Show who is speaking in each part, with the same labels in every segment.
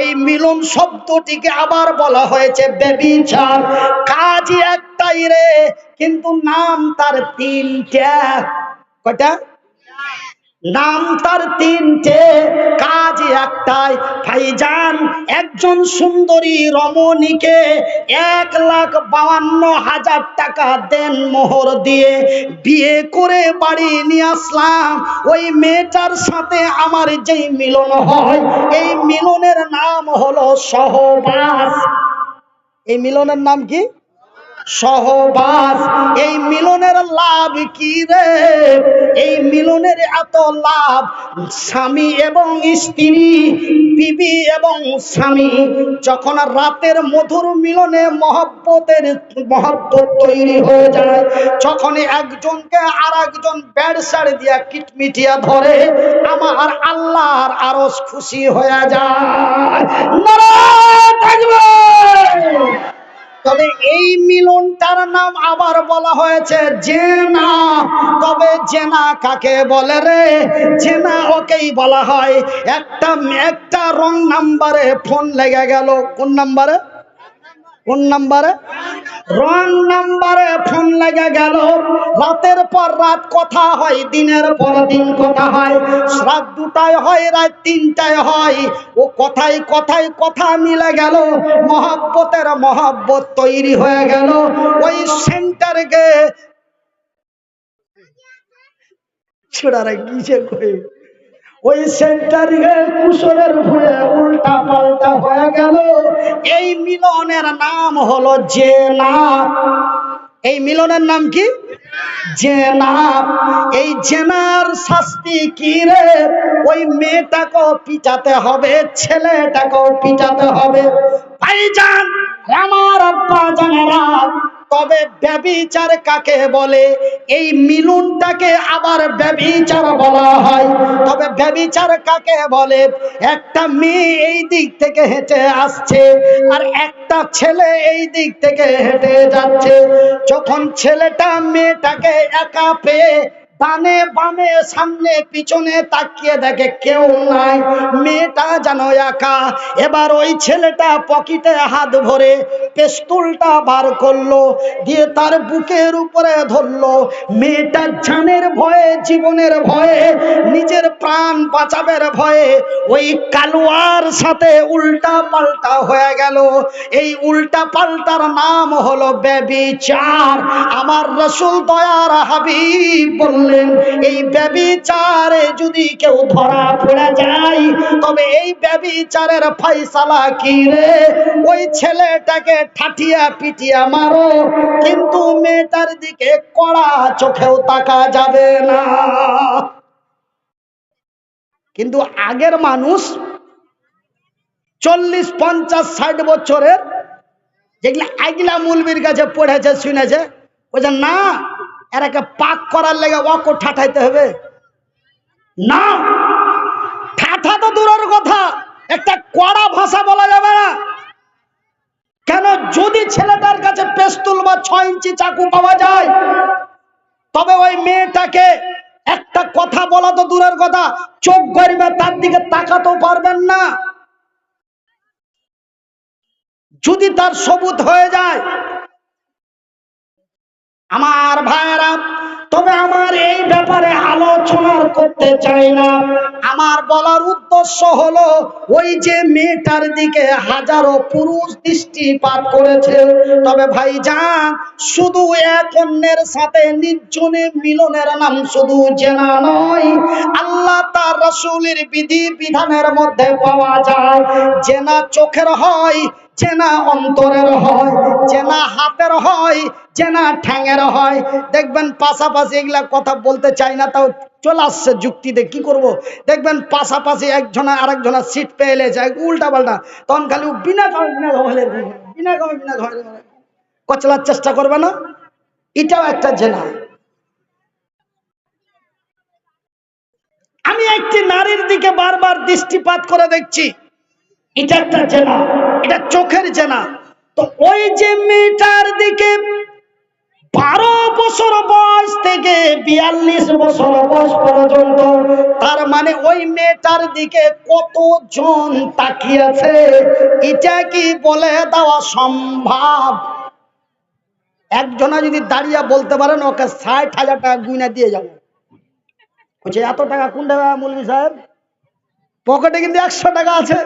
Speaker 1: এই মিলন শব্দটিকে আবার বলা হয়েছে ব্যভিচার। কাজই একটাই রে, কিন্তু নাম তার তিনটা। কয়টা? নাম তার তিনটে, কাজ একটাই। ভাইজান, একজন সুন্দরী রমণীকে 1,52,000 টাকা দেন মোহর দিয়ে বিয়ে করে বাড়ি নিয়ে আসলাম। ওই মেয়েটার সাথে আমার যেই মিলন হয়, এই মিলনের নাম হলো সহবাস। এই মিলনের নাম কি? সহবাস। এই মিলনের লাভ কি রে? এই মিলনের এত লাভ, স্বামী এবং স্ত্রী, বিবি এবং স্বামী যখন রাতের মধুর মিলনে মহব্বত তৈরি হয়ে যায়, যখন একজনকে আর একজন বেড়সাড় দিয়া কিটমিটিয়া ধরে, আমার আল্লাহর আরশ খুশি হয়ে যায়। নারায়ে তাকবীর। তবে এই মিলনটার নাম আবার বলা হয়েছে জেনা। তবে জেনা কাকে বলে রে? জেনা ওকেই বলা হয় একটা রং নাম্বারে ফোন লেগে গেল। কোন নাম্বারে? কোন নাম্বারে? রং নাম্বারে ফোন লেগে গেল। রাতের পর রাত কথা হয়, দিনের পর দিন কথা হয়, রাত 2টায় হয়, রাত 3টায় হয়। ও কথায় কথায় কথা মিলে গেল, মহব্বতের মহব্বত তৈরি হয়ে গেল। ওই সেন্টারকে ছোড়ারা গিয়েছে কই, ওই সেন্টারে কুশলের ভুয়ে উল্টা পাল্টা হয়ে গেল। এই মিলনের নাম হলো জেনা। এই মিলনের নাম কি? জেনা। এই জেনার শাস্তি কি রে? ওই মেয়েটাকেও পিটাতে হবে, ছেলেটাকেও পিটাতে হবে। ভাইজান, আমার আব্বা জানেরা, তবে ব্যভিচার কাকে বলে? এই মিলনটাকে আবার ব্যভিচার বলা হয়। তবে ব্যভিচার কাকে বলে? একটা মেয়ে এই দিক থেকে হেঁটে আসছে, আর একটা ছেলে এই দিক থেকে হেঁটে যাচ্ছে। যখন ছেলেটা মেয়েটাকে একা পেয়ে ডানে বামে সামনে পিছনে তাকিয়ে দেখে কেউ নাই, মেয়েটা যেন একা। এবার ওই ছেলেটা পকেটে হাত ভরে পেস্তুলটা বার করলো, দিয়ে তার বুকের উপরে ধরলো। মেয়েটার জানের ভয়ে, জীবনের ভয়ে, নিজের প্রাণ বাঁচাবের ভয়ে ওই কালুয়ার সাথে উল্টা পাল্টা হয়ে গেল। এই উল্টা পাল্টার নাম হলো ব্যভিচার। আমার রাসূল দয়ার হাবিব বললেন, এই ব্যভিচারে যদি কেউ ধরা পড়ে যায়, তবে এই ব্যভিচারের ফয়সালা কি রে? ওই ছেলেটাকে ঠাঠিয়া পিটিয়া মারো, কিন্তু মেয়েটার দিকে কড়া চোখেও তাকা যাবে না। কিন্তু আগের মানুষ 40, 50, 60 বছরের যেগুলা আগলা মুলবির কাছে পড়েছে, শুনেছে, বলছে না, এরাকে পাক করার লেগে ওকে ঠাঠাইতে হবে না। ঠাঠা তো দূরের কথা, একটা কড়া ভাষা বলা যাবে না। কেন? যদি ছেলেটার কাছে পেস্তুল বা 6 ইঞ্চি চাকু পাওয়া যায়, তবে ওই মেয়েটাকে একটা কথা বলা তো দূরের কথা, চোখ গড়িবে, তার দিকে তাকাতেও পারবেন না। যদি তার সবুত হয়ে যায়। আমার ভাইয়েরা, তবে আমার এই ব্যাপারে আলোচনা করতে চাই না। আমার বলার উদ্দেশ্য হলো, ওই যে মেয়েটার দিকে হাজারো পুরুষ দৃষ্টিপাত করেছে, তবে ভাইজান, শুধু এক অন্যের সাথে নির্জনে মিলনের নাম শুধু জেনা নয়। আল্লাহ তার রাসূলের বিধি বিধানের মধ্যে পাওয়া যায়। জেনা চোখের হয়, জেনা অন্তরের হয়, জেনা হাতের হয়, জেনা ঠ্যাঙের হয়। দেখবেন পাশাপাশি, এগুলা কথা বলতে চাই না, তাও চলে আসছে যুক্তিতে, কি করব। দেখবেন পাশাপাশি একজনা আরেকজনা সিট পেয়ে যায় উল্টা পাল্টা, তখন খালি বিনা কচলার চেষ্টা করবে না। এটাও একটা জেনা। আমি একটি নারীর দিকে বারবার দৃষ্টিপাত করে দেখছি, এটা একটা জেনা, এটা চোখের জেনা। তো ওই যে মেয়েটার দিকে 12 বছর বয়স থেকে 42 বছর বয়স পর্যন্ত, তার মানে ওই মেয়েটার দিকে কতজন তাকিয়েছে এটা কি বলে দেওয়া সম্ভব? একজনা যদি দাঁড়িয়ে বলতে পারেন ওকে 60,000 টাকা গুইনা দিয়ে যাবো, বলছে এত টাকা কোন টাকা মৌলভী সাহেব? পকেটে কিন্তু 100 টাকা আছে,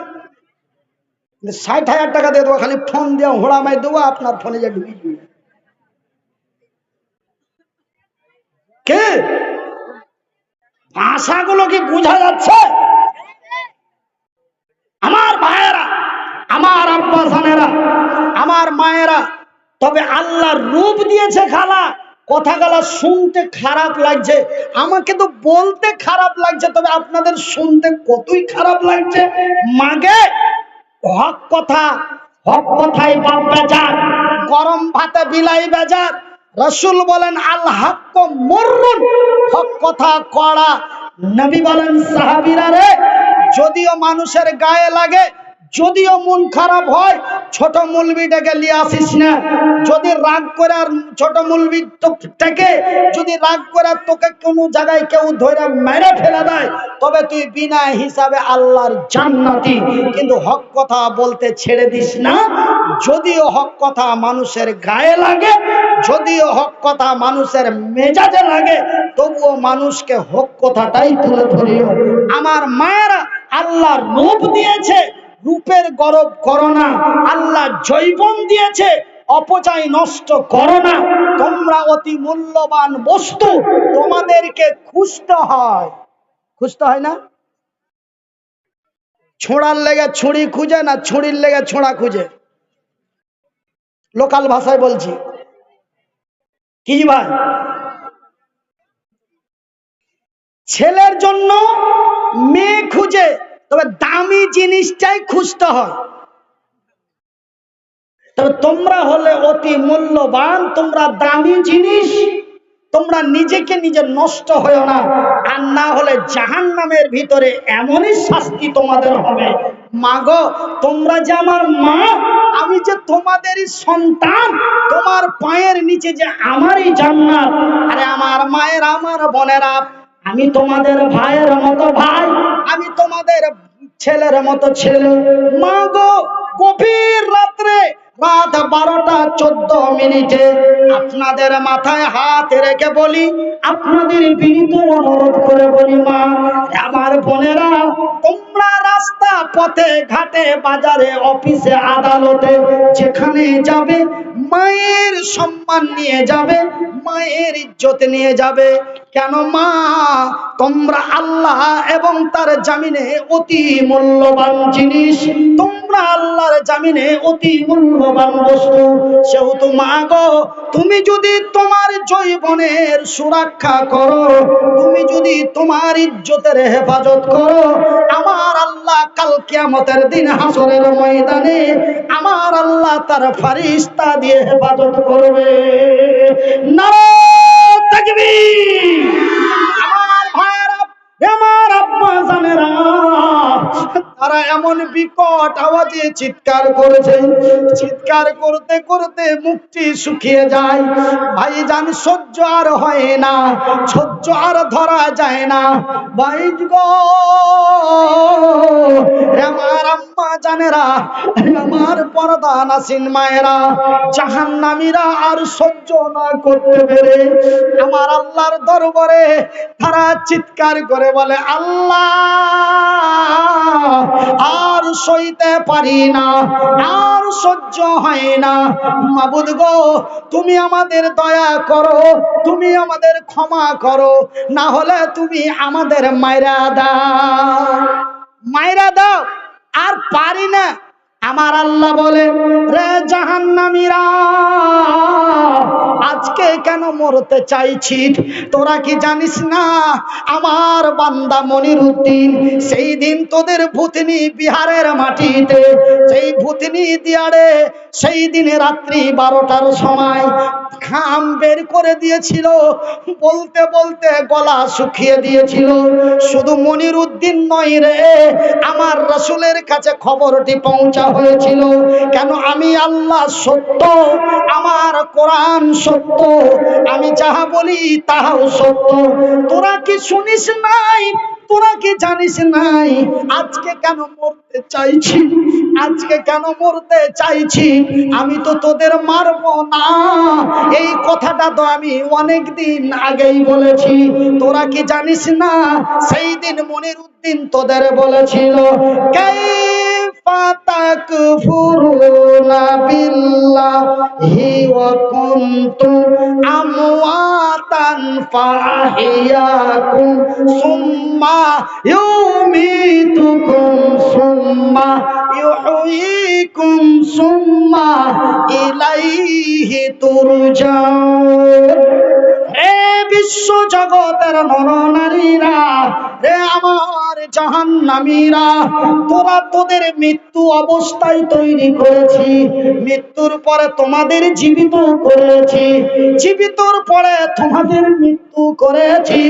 Speaker 1: 60,000 টাকা দিয়ে দেবো, খালি ফোন দিয়ে হোড়া মাই দেবো, আপনার ফোনে যা ঢুকিয়ে দিবে। কে ভাষাগুলো কি বোঝা যাচ্ছে? আমার ভাইয়েরা, আমার আব্বা জানেরা, আমার মায়েরা, তবে আল্লাহর রূপ দিয়েছে খালা, কথাগুলো শুনতে খারাপ লাগছে, আমাকে তো বলতে খারাপ লাগছে, তবে আপনাদের শুনতে কতই খারাপ লাগছে। মাগে হক কথা, হক কথাই বাপ বেজার, গরম ভাতে বিলাই বেজার। রাসূল বলেন আল হক মুররুন, হক কথা কড়া। নবী বলেন সাহাবীরা রে, যদিও মানুষের গায়ে লাগে, যদিও মন খারাপ হয়, ছোট মৌলবীটাকে নিয়ে আসিস না। যদি রাগ করে আর ছোট মৌলবী থেকে যদি রাগ করে তোকে কোনো জায়গায় কেউ ধরে মেরে ফেলে দেয়, তবে তুই বিনা হিসাবে আল্লাহর জান্নাতি, কিন্তু হক কথা বলতে ছেড়ে দিস না। যদিও হক কথা মানুষের গায়ে লাগে, যদিও হক কথা মানুষের মেজাজে লাগে, তবুও মানুষকে হক কথাটাই তুলে ধরিও। আমার মায়েরা, আল্লাহ রূপ দিয়েছে, রূপের গরব করো না। আল্লাহ জৈবন দিয়েছে, অপচয় নষ্ট করো না। তোমরা অতি মূল্যবান বস্তু, তোমাদেরকে খুঁজতে হয়। খুঁজতে হয় না? ছোঁড়ার লেগে ছুরি খুঁজে না ছুরির লেগে ছোঁড়া খুঁজে? লোকাল ভাষায় বলছি কি ভাই? ছেলের জন্য মেয়ে খুঁজে, তবে দামি জিনিসটাই খুঁজতে হয়। তবে তোমরা হলে অতি মূল্যবান, তোমরা দামি জিনিস, তোমরা নিজেকে নিজে নষ্ট হয়েও না, আর না হলে জাহান্নামের ভিতরে এমনই শাস্তি তোমাদের হবে। মা গো, তোমরা যে আমার মা, আমি যে তোমাদেরই সন্তান, তোমার পায়ের নিচে যে আমারই জান্নাত। আরে আমার মায়ের, আমার বোনেরা, আমি তোমাদের ভাইয়ের মতো ভাই, আমি তোমাদের ছেলের মতো ছেলে। মা গো, গভীর রাত্রে, রাত 12:14 আপনাদের মাথায় হাত রেখে বলি, আপনাদের বিনীত অনুরোধ করে বলি, মা আমার বোনেরা, তোমরা রাস্তা পথে ঘাটে বাজারে অফিসে আদালতে যেখানে যাবে, মায়ের সম্মান নিয়ে যাবে, মায়ের ইজ্জত নিয়ে যাবে। কেন মা? তোমরা আল্লাহ এবং তার জামিনে অতি মূল্যবান জিনিস, তোমরা আল্লাহর জামিনে অতি মূল্যবান বস্তু। সেহেতু মা গো, তুমি যদি তোমার যৌবনের সুরক্ষা করো, তুমি যদি তোমার ইজ্জতের হেফাজত করো, আমার আল্লাহ কাল কিয়ামতের দিন হাসরের ময়দানে আমার আল্লাহ তার ফেরেশতা দিয়ে হেফাজত করবে। নারায়ে তাকবীর! আমার ভাইরা, আমার আব্বা জানেরা, তারা এমন বিকট আওয়াজে চিৎকার করেছে, চিৎকার করতে করতে মুখটি শুকিয়ে যায়। ভাইজান, সহ্য আর হয় না, সহ্য আর ধরা যায় না। ভাই গো, আমার আম্মা জানেরা, আমার পর্দা নাসিন মায়েরা, জাহান্নামীরা আর সহ্য না করতে পেরে আমার আল্লাহর দরবারে তারা চিৎকার করে বলে, আল্লাহ আর সইতে পারি না, আর সহ্য হয় না। মাবুদ গো, তুমি আমাদের দয়া করো, তুমি আমাদের ক্ষমা করো, না হলে তুমি আমাদের মাইরা দাও, মাইরা দাও, আর পারি না। আমার আল্লাহ বলে, রে জাহান্নামীরা, আজকে কেন মরতে চাইছিস? তোরা কি জানিস না আমার বান্দা মনিরউদ্দিন সেই দিন তোদের ভূতনি বিহারের মাটিতে, সেই ভূতনি দিয়ারে সেই দিনে রাত্রি 12টার সময় ঘাম বের করে দিয়েছিল, বলতে বলতে গলা শুকিয়ে দিয়েছিল। শুধু মনির উদ্দিন নয় রে, আমার রাসূলের কাছে খবরটি পৌঁছা হয়েছিল। কেন? আমি আল্লাহ সত্য, আমার কোরআন সত্য, আমি যাহা বলি তাহাও সত্য। তোরা কি শুনিস নাই? তোরা কি জানিস নাই আজকে কেন মরতে চাইছি? আজকে কেন মরতে চাইছি? আমি তো তোদের মারবো না, এই কথাটা তো আমি অনেক দিন আগেই বলেছি। তোরা কি জানিস না সেই দিন মনির উদ্দিন তোদের বলেছিল, কাইফা তাকফুরুনা বিল্লাহি ওয়া কুনতুম আমওয়াতান ফাহিয়াকুম সুম্মা ইউমিতুকুম সুম্মা ইউহয়িকুম সুম্মা ইলাইহি তুরজাউন। হে বিশ্ব জগতের নরনারীরা, রে আমার জাহান্নামীরা, তোরা তোদের মৃত্যু অবস্থায় তৈরি করেছি, মৃত্যুর পরে তোমাদের জীবিত করেছি, জীবিতর পরে তোমাদের মৃত্যু করেছি,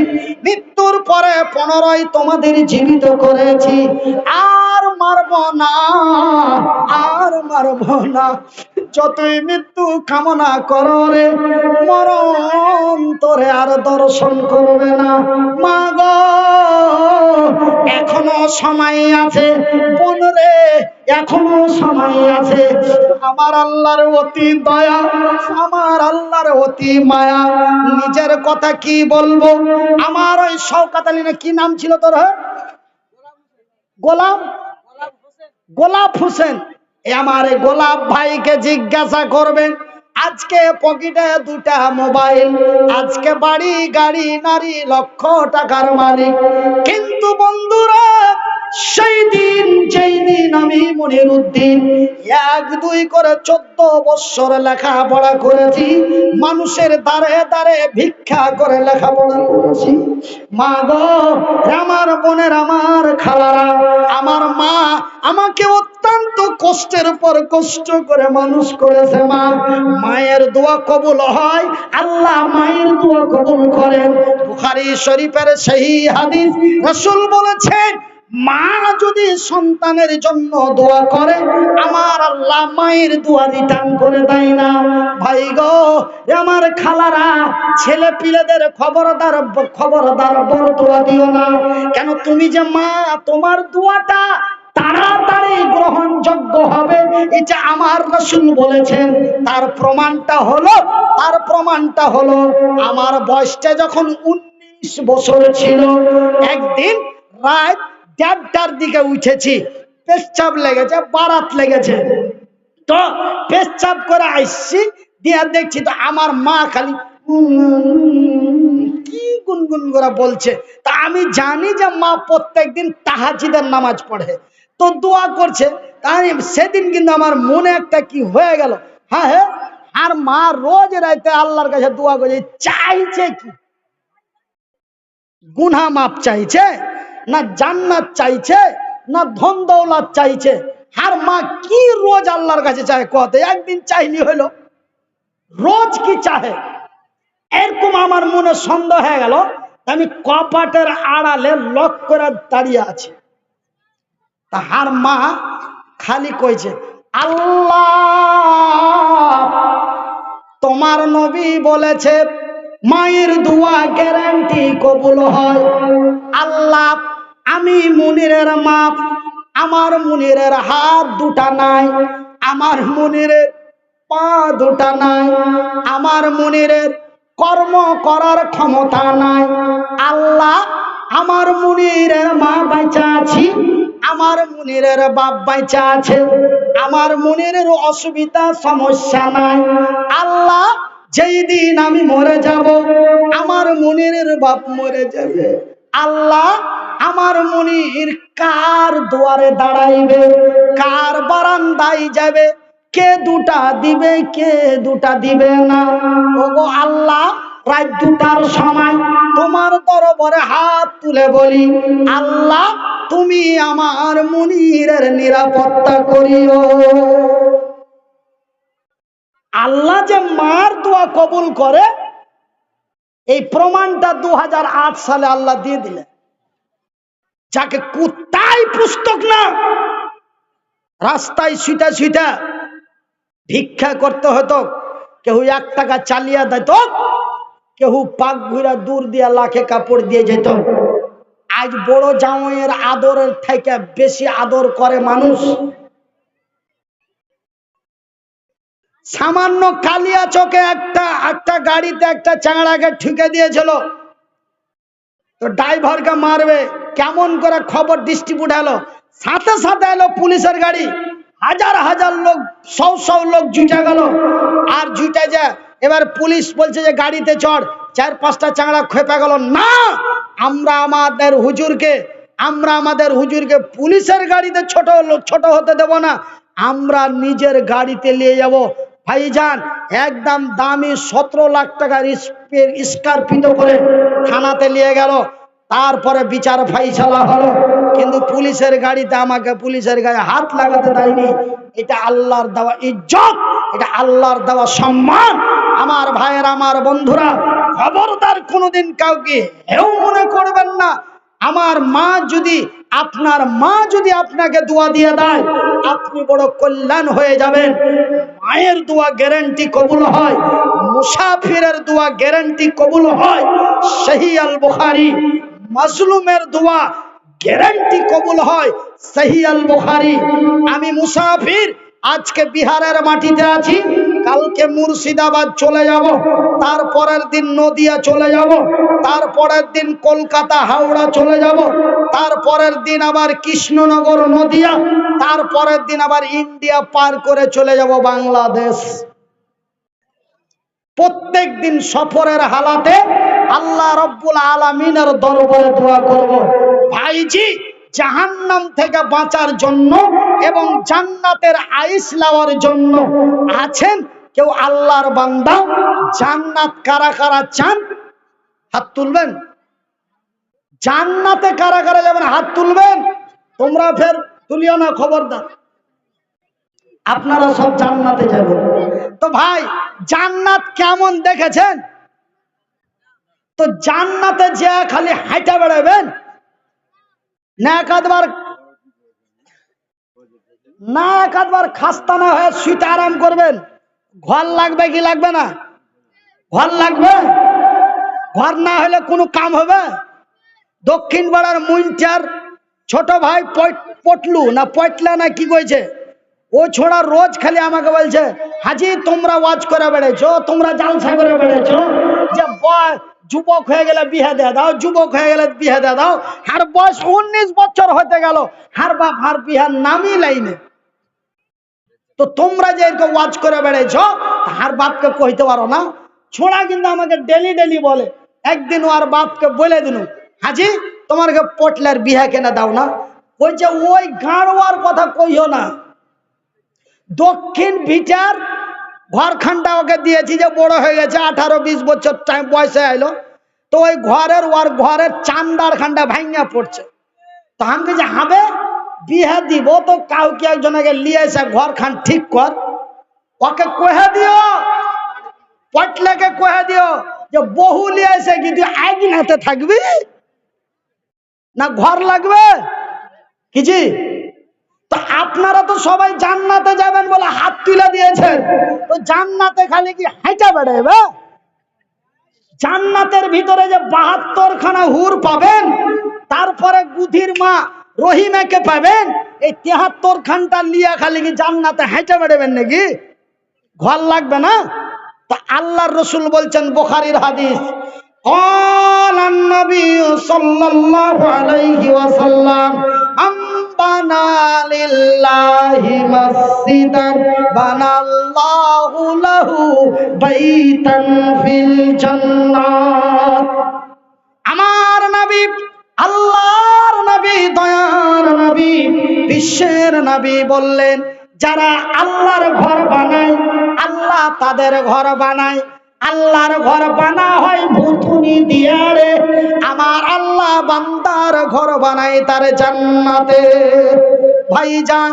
Speaker 1: মৃত্যুর পরে পুনরায় তোমাদের জীবিত করেছি। আর মারব না, আর মারব না। যতই মৃত্যু কামনা করো রে, মরণ তোরে আর দর্শন করবে না। মা গো, এখনো সময় আছে, বোন রে, এখনো সময় আছে। আমার আল্লাহর অতি দয়া, আমার আল্লাহর অতি মায়া। নিজের কথা কি বলবো? আমার ওই শওকত আলী না কি নাম ছিল তোর, গোলাপ হোসেন, আমার গোলাপ ভাইকে জিজ্ঞাসা করবেন। আজকে পকেটে 2টা মোবাইল, আজকে বাড়ি গাড়ি নারী, লক্ষ টাকার মালিক। কিন্তু বন্ধুরা, সেই দিন যেই দিন আমি মনির উদ্দিন 1-2 করে 14 বছর লেখাপড়া করেছি, মানুষের দ্বারে দ্বারে ভিক্ষা করে লেখাপড়া করেছি। মা গো, আমার বোনের, আমার খালারা, আমার মা আমাকে অত্যন্ত কষ্টের পর কষ্ট করে মানুষ করেছে। মা, মায়ের দোয়া কবুল হয়, আল্লাহ মায়ের দোয়া কবুল করেন। বুখারী শরীফের সহিহ হাদিস, রাসূল বলেছেন, মা যদি সন্তানের জন্য দোয়া করে, আমার আল্লাহ মায়ের দোয়া রিটার্ন করে দেয় না। ভাই গো, আমার খালারা, ছেলে পিলেদের খবরদার খবরদার বড় দোয়া দিও না। কেন? তুমি যে মা, তোমার দোয়াটা তাড়াতাড়ি গ্রহণযোগ্য হবে, এটা আমার রাসূল বলেছেন। তার প্রমাণটা হলো আমার বয়সটা যখন 19 বছর ছিল, একদিন রাত 1:30টার দিকে উঠেছি, পেচ্ছাপ লেগেছে, বারাত লেগেছে, তো পেচ্ছাপ করে আসছি, দিয়ে দেখছি তো আমার মা খালি কি গুনগুন করে বলছে। তা আমি জানি যে মা প্রত্যেকদিন তাহাজ্জুদের নামাজ পড়ে, তো দোয়া করছে। তাই সেদিন কিন্তু আমার মনে একটা কি হয়ে গেল, হ্যাঁ, আর মা রোজ রাতে আল্লাহর কাছে দোয়া করছে, চাইছে কি? গুনাহ মাপ চাইছে, না জান্নাত চাইছে, না ধন দৌলত চাইছে? আর মা কি রোজ আল্লাহর কাছে চায়? কত একদিন চাইলি হলো, রোজ কি চাহে? এরকম আমার মনে সন্দেহ হয়ে গেল। আমি কপাটের আড়ালে লক করে দাঁড়িয়ে আছি। তাহার মা খালি কইছে, আল্লাহ, তোমার নবী বলেছে মায়ের দোয়া গ্যারান্টি কবুল হয়। আল্লাহ, আমি মুনিরের মা, আমার মুনিরের হাত 2টা নাই, আমার মুনিরের পা 2টা নাই, আমার মুনিরের কর্ম করার ক্ষমতা নাই। আল্লাহ, আমার মুনিরের মা বাইচা আছি, আমার মুনিরের বাপ বাইচা আছে, আমার মুনিরের অসুবিধা সমস্যা নাই। আল্লাহ, যেই দিন আমি মরে যাব, আমার মুনিরের বাপ মরে যাবে। আল্লাহ, আমার মুনির কার দুয়ারে দাঁড়াইবে, কার বারান্দায় যাবে, কে 2টা দিবে, কে 2টা দিবে না। ওগো আল্লাহ, রাত 2টার সময় তোমার দরবারে হাত তুলে বলি, আল্লাহ, তুমি আমার মুনিরের নিরাপত্তা করিও। আল্লাহ যে মার দোয়া কবুল করে এই প্রমাণটা 2008 সালে আল্লাহ দিয়ে দিলেন। যাকে কুত্তাই পুস্তক না, রাস্তায় শুইটা শুইটা ভিক্ষা করতে হতো, কেউ 1 টাকা চালিয়ে দিত, কেউ পাক ঘুরা দূর দিয়া লাখে কাপড় দিয়ে যেত। আজ বড় জামাইয়ের আদরের থেকে বেশি আদর করে মানুষ। সামান্য কালিয়া চকে একটা গাড়িতে একটা চাংড়াকে ঠুকে দিয়েছিল, তো ড্রাইভারকে মারবে কেমন করে খবর ডিস্ট্রিবিউট হলো, সাথে সাথে এলো পুলিশের গাড়ি, হাজার হাজার লোক, শো লোক জুটে গেল। আর জুটে যে এবার পুলিশ বলছে যে গাড়িতে চড়, 4-5টা চাংড়া খেপে গেল, না আমরা আমাদের হুজুরকে পুলিশের গাড়িতে ছোট হতে দেব না, আমরা নিজের গাড়িতে নিয়ে যাব। ভাইজান একদম দামি 17 লাখ টাকার স্করপিও করে থানাতে নিয়ে গেল। তারপরে বিচার ফাইসালা হলো, কিন্তু পুলিশের গাড়িতে আমাকে পুলিশের গায়ে হাত লাগাতে দেয়নি। এটা আল্লাহর দেওয়া ইজ্জত, এটা আল্লাহর দেওয়া সম্মান। আমার ভাইয়ের, আমার বন্ধুরা, খবরদার কোনোদিন কাউকে হেউ মনে করবেন না। আমার মা যদি, আপনার মা যদি আপনাকে দোয়া দিয়ে দেয়, আপনি বড় কল্যাণ হয়ে যাবেন। মায়ের দোয়া গ্যারান্টি কবুল হয়, মুসাফিরের দোয়া গ্যারান্টি কবুল হয়। সহিহ আল বুখারী, মাজলুমের দোয়া গ্যারান্টি কবুল হয়। সহিহ আল বুখারী। আমি মুসাফির, আজকে বিহারের মাটিতে আছি, কালকে মুর্শিদাবাদ চলে যাব, তারপরের দিন নদিয়া চলে যাব, তারপরের দিন কলকাতা হাওড়া চলে যাব, তারপরের দিন আবার কৃষ্ণনগর নদিয়া, তারপরের দিন আবার ইন্ডিয়া পার করে চলে যাব বাংলাদেশ। প্রত্যেক দিন সফরের হালাতে আল্লাহ রব্বুল আলামিনের দরবারে দোয়া করব। ভাইজি, জাহান্নাম থেকে বাঁচার জন্য এবং জান্নাতের আইস নেওয়ার জন্য আছেন কেউ আল্লাহর বান্দা? জান্নাত কারা কারা চান? হাত তুলবেন। জান্নাতে কারা কারা যাবেন? হাত তুলবেন। তোমরা ফের তুলিও না, খবরদার। আপনারা সব জান্নাতে যাবেন। তো ভাই, জান্নাত কেমন দেখেছেন? তো জান্নাতে যে খালি হাঁটা বেড়াবেন না, একাধবার খাস্তা না হয়ে শুইতে আরাম করবেন। ঘর লাগবে কি লাগবে না? ঘর লাগবে। ঘর না হলে কোনো কাম হবে? দক্ষিণ পাড়ার মুইনচার ছোট ভাই পটলু না পটলা না কি কইছে, ও ছোড়া রোজ খালি আমাকে বলছে, হাজি তোমরা ওয়াজ করে বেড়েছো, তোমরা জালসা করে বেড়েছো, যে যুবক হয়ে গেলে বিয়ে দিয়ে দাও, যুবক হয়ে গেলে বিয়ে দিয়ে দাও। আর বয়স 19 বছর হতে গেল, হার বাপ হার বিহার নামই লাইনে। তো তোমরা যে ওয়াজ করে বেড়েছো, হার বাপকে কইতে পারো না? ছোড়া কিন্তু আমাকে ডেলি ডেলি বলে। একদিন ওর বাপকে বলে দিল, হাজি তোমাকে পটলার বিহা কেনা দাও না। বলছে ওই গাঁড়োয়ার কথা কইও না, দক্ষিণ ভিটার ঘরখানটা ওকে দিয়েছি, যে বড় হয়ে গেছে, 18-20 বছর টাইম বয়সে আইলো, তো ওই ঘরের চান্দার খানটা ভাঙিয়া পড়ছে। তো আমি যে হবে বিহা দিব, তো কাউকে একজনকে লিয়ে এসে ঘর খান ঠিক কর, ওকে কহে দিও, পটলাকে কহে দিও যে বহু লিয়ে এসে কিন্তু একদিন হাতে থাকবি না, ঘর লাগবে কিছু। তো আপনারা তো সবাই জান্নাতে যাবেন বলে হাত তুলে দিয়েছেন, তো জান্নাতে খালি কি হাঁটা বেড়াবে? জান্নাতের ভিতরে যে 72 খানা হুর পাবেন, তারপরে গুধির মা রহিমাকে পাবেন, এই 73 খানটা লিয়া খালি কি জান্নাতে হাঁটা বেড়াবেন নাকি? ঘর লাগবে না? তা আল্লাহর রাসূল বলছেন, বুখারীর হাদিস, ক্বালান নবী সাল্লাল্লাহু আলাইহি ওয়াসাল্লাম, বানা লিল্লাহি মাসজিদান বানাল্লাহু লাহু বাইতান ফিল জান্নাত। আমার নবী, আল্লাহর নবী, দয়ার নবী, বিশ্বের নবী বললেন, যারা আল্লাহর ঘর বানায়, আল্লাহ তাদের ঘর বানায়। আল্লাহর ঘর বানা হয় ভুতুনি দিয়া রে, আমার আল্লাহ বান্দার ঘর বানায় তার জান্নাতে। ভাইজান,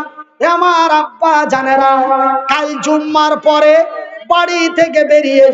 Speaker 1: আমার আব্বা জানেরা, কাল জুম্মার পরে বাড়ি থেকে বেরিয়ে